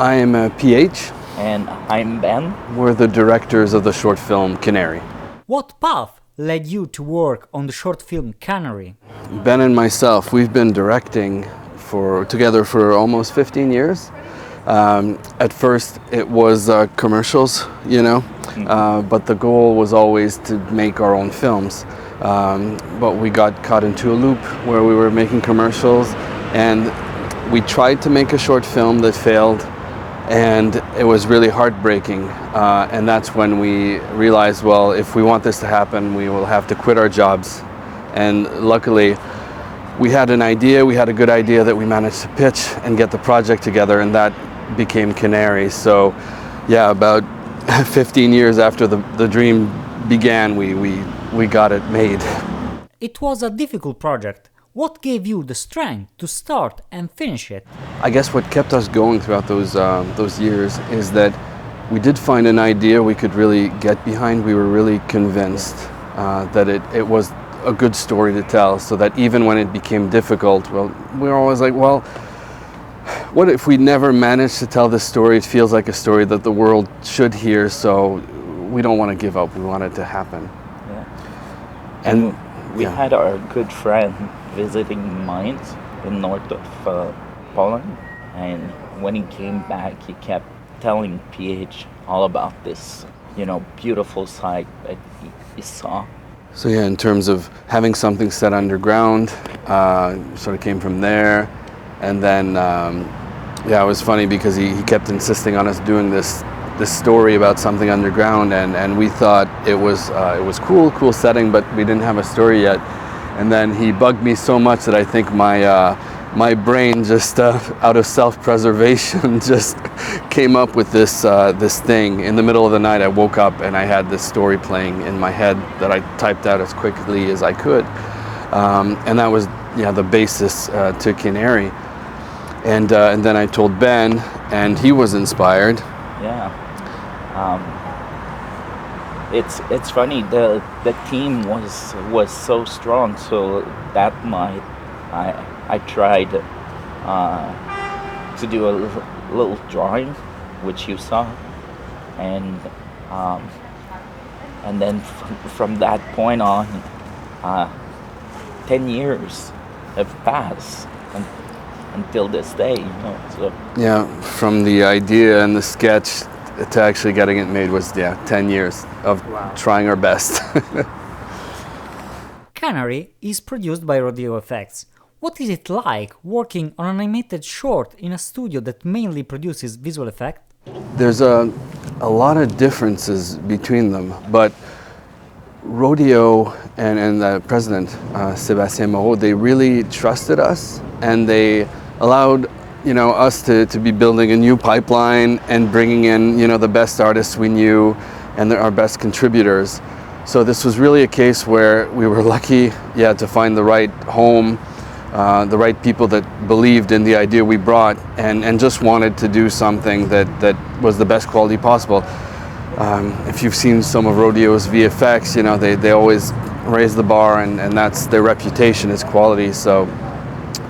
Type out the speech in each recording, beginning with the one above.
I am PH. And I'm Ben. We're the directors of the short film Canary. What path led you to work on the short film Canary? Ben and myself, we've been directing together for almost 15 years. At first it was commercials, but the goal was always to make our own films. But we got caught into a loop where we were making commercials, and we tried to make a short film that failed, and it was really heartbreaking. And that's when we realized, well, if we want this to happen, we will have to quit our jobs. And luckily, we had a good idea that we managed to pitch and get the project together, and that became Canary. So yeah, about 15 years after the dream began, we got it made. It was a difficult project. What gave you the strength to start and finish it? I guess what kept us going throughout those years is that we did find an idea we could really get behind. We were really convinced that it was a good story to tell, so that even when it became difficult, well, we were always like, well, what if we never managed to tell this story? It feels like a story that the world should hear, so we don't want to give up. We want it to happen. Yeah. And we had our good friend visiting Mainz in north of Poland, and when he came back, he kept telling PH all about this, beautiful site that he saw. So yeah, in terms of having something set underground, sort of came from there. And then, it was funny because he kept insisting on us doing this story about something underground, and we thought it was cool setting, but we didn't have a story yet. And then he bugged me so much that I think my brain just out of self-preservation just came up with this thing. In the middle of the night, I woke up and I had this story playing in my head that I typed out as quickly as I could, and that was the basis to Canary. And then I told Ben, and he was inspired. Yeah. It's funny, the team was so strong, so that night I tried to do a little drawing, which you saw, and then from that point on, 10 years have passed until this day, So yeah, from the idea and the sketch to actually getting it made was 10 years of trying our best. Canary is produced by Rodeo Effects. What is it like working on an animated short in a studio that mainly produces visual effects? There's a lot of differences between them, but Rodeo and the president, Sébastien Moreau, they really trusted us, and they allowed us to be building a new pipeline and bringing in the best artists we knew and our best contributors. So this was really a case where we were lucky to find the right home, the right people that believed in the idea we brought and just wanted to do something that was the best quality possible. If you've seen some of Rodeo's VFX, they always raise the bar, and that's their reputation is quality. So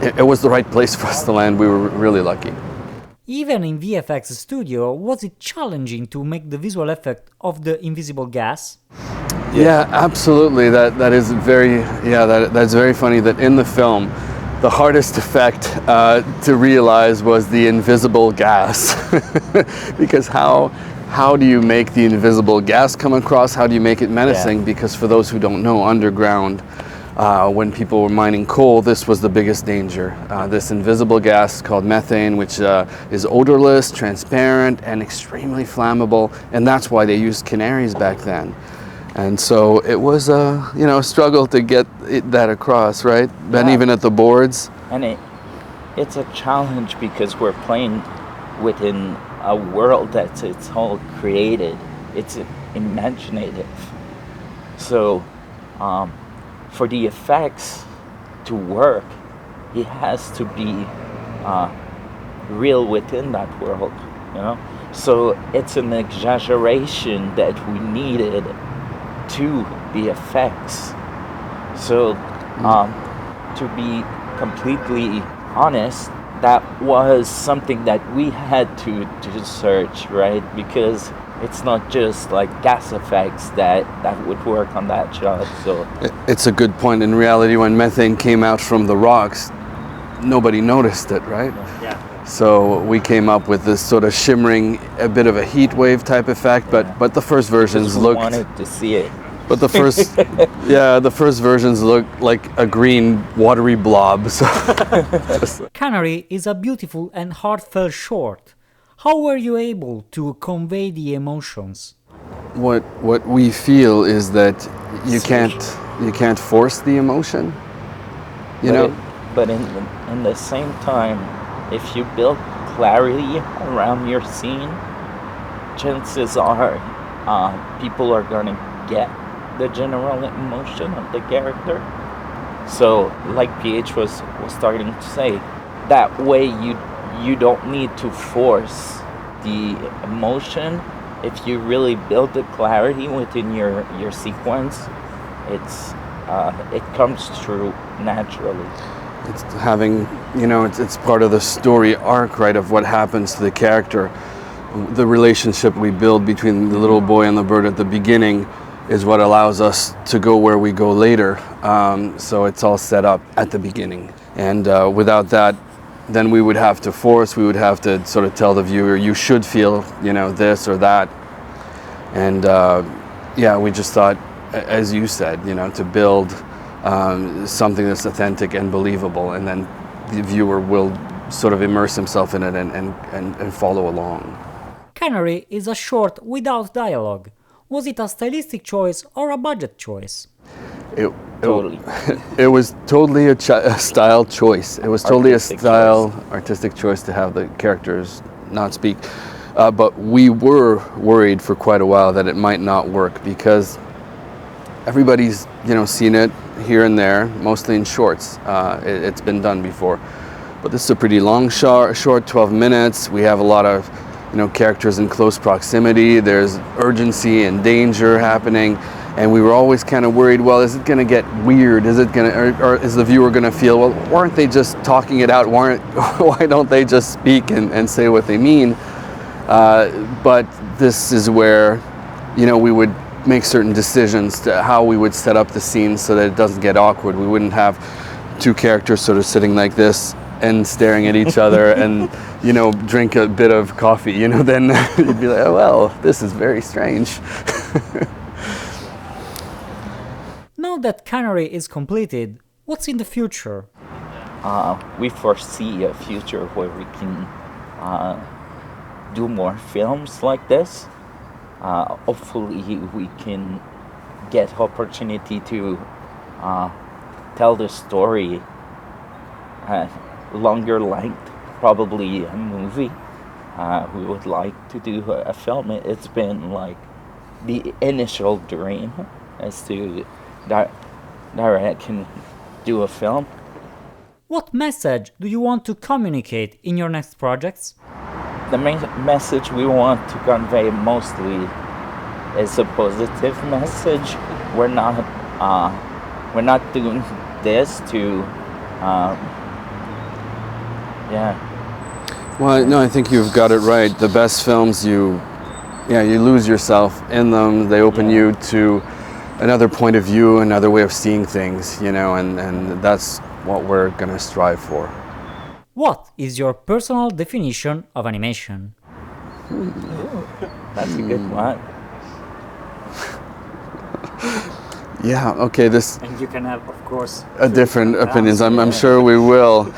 it was the right place for us to land. We were really lucky. Even in VFX studio, was it challenging to make the visual effect of the invisible gas? Yeah, absolutely. That's very funny that in the film, the hardest effect to realize was the invisible gas. Because how do you make the invisible gas come across? How do you make it menacing? Yeah. Because for those who don't know, underground, when people were mining coal, this was the biggest danger. This invisible gas called methane, which is odorless, transparent, and extremely flammable, and that's why they used canaries back then. And so it was a struggle to get that across, right? Then even at the boards. And it's a challenge because we're playing within a world it's all created. It's imaginative. So for the effects to work, it has to be real within that world, So it's an exaggeration that we needed to the effects. So to be completely honest, that was something that we had to search, right? Because it's not just like gas effects that would work on that shot. So It's a good point. In reality, when methane came out from the rocks, nobody noticed it, right? Yeah. So we came up with this sort of shimmering, a bit of a heat wave type effect, but the first versions we looked. wanted to see it. But the first versions looked like a green watery blob. So Canary is a beautiful and heartfelt short. How were you able to convey the emotions? what we feel is that you can't force the emotion. You know. But in the same time, if you build clarity around your scene, chances are people are gonna get the general emotion of the character. So, like PH was starting to say, that way you don't need to force the emotion. If you really build the clarity within your sequence, it comes through naturally. It's having, it's part of the story arc, right, of what happens to the character. The relationship we build between the little boy and the bird at the beginning is what allows us to go where we go later. So it's all set up at the beginning. And without that, then we would have to sort of tell the viewer, you should feel, this or that. And we just thought, as you said, to build something that's authentic and believable, and then the viewer will sort of immerse himself in it and follow along. Canary is a short without dialogue. Was it a stylistic choice or a budget choice? It was totally a style choice. It was totally artistic choice to have the characters not speak. But we were worried for quite a while that it might not work, because everybody's seen it here and there, mostly in shorts. It's been done before, but this is a pretty long short, 12 minutes. We have a lot of characters in close proximity. There's urgency and danger happening, and we were always kind of worried, well, is it going to get weird? Is it going to, or is the viewer going to feel, well, weren't they just talking it out? Why don't they just speak and say what they mean? But this is where we would make certain decisions to how we would set up the scene so that it doesn't get awkward. We wouldn't have two characters sort of sitting like this and staring at each other and drink a bit of coffee, then you'd be like, oh, well, this is very strange. Now that Canary is completed, what's in the future? We foresee a future where we can do more films like this. Hopefully we can get opportunity to tell the story longer length, probably a movie. We would like to do a film. It's been like the initial dream is to direct and do a film. What message do you want to communicate in your next projects? The main message we want to convey mostly is a positive message. We're not doing this to Well, no, I think you've got it right. The best films, you lose yourself in them. They open you to another point of view, another way of seeing things, and that's what we're going to strive for. What is your personal definition of animation? That's a good one. Yeah, okay, And you can have, of course, different opinions. I'm sure we will.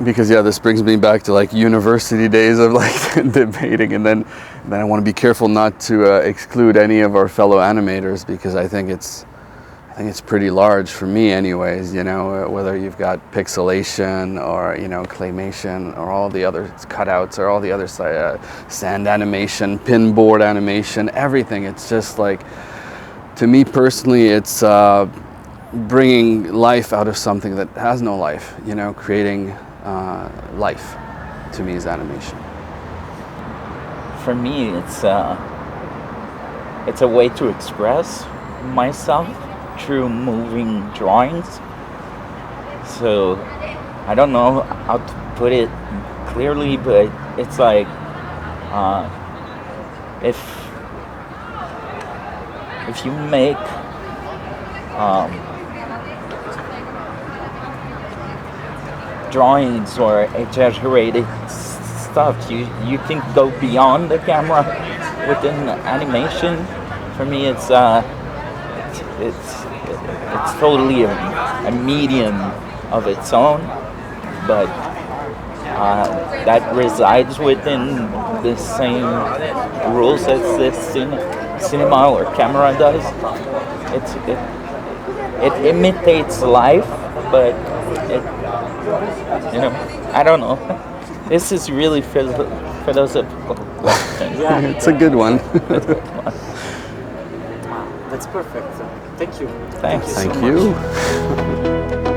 Because this brings me back to like university days of like debating, and then I want to be careful not to exclude any of our fellow animators, because I think it's pretty large for me anyways, whether you've got pixelation or, claymation or all the other cutouts or all the other sand animation, pinboard animation, everything. It's just like, to me personally, it's bringing life out of something that has no life, creating life, to me, is animation. For me, it's a way to express myself through moving drawings. So I don't know how to put it clearly, but it's like if you make drawings or exaggerated stuff, you can go beyond the camera within animation. For me, it's totally a medium of its own, but that resides within the same rules as the cinema or camera does. It imitates life, but I don't know. This is really philosophical question. Yeah, It's a good one. that's perfect. Thank you. Thanks. Thank so you. much.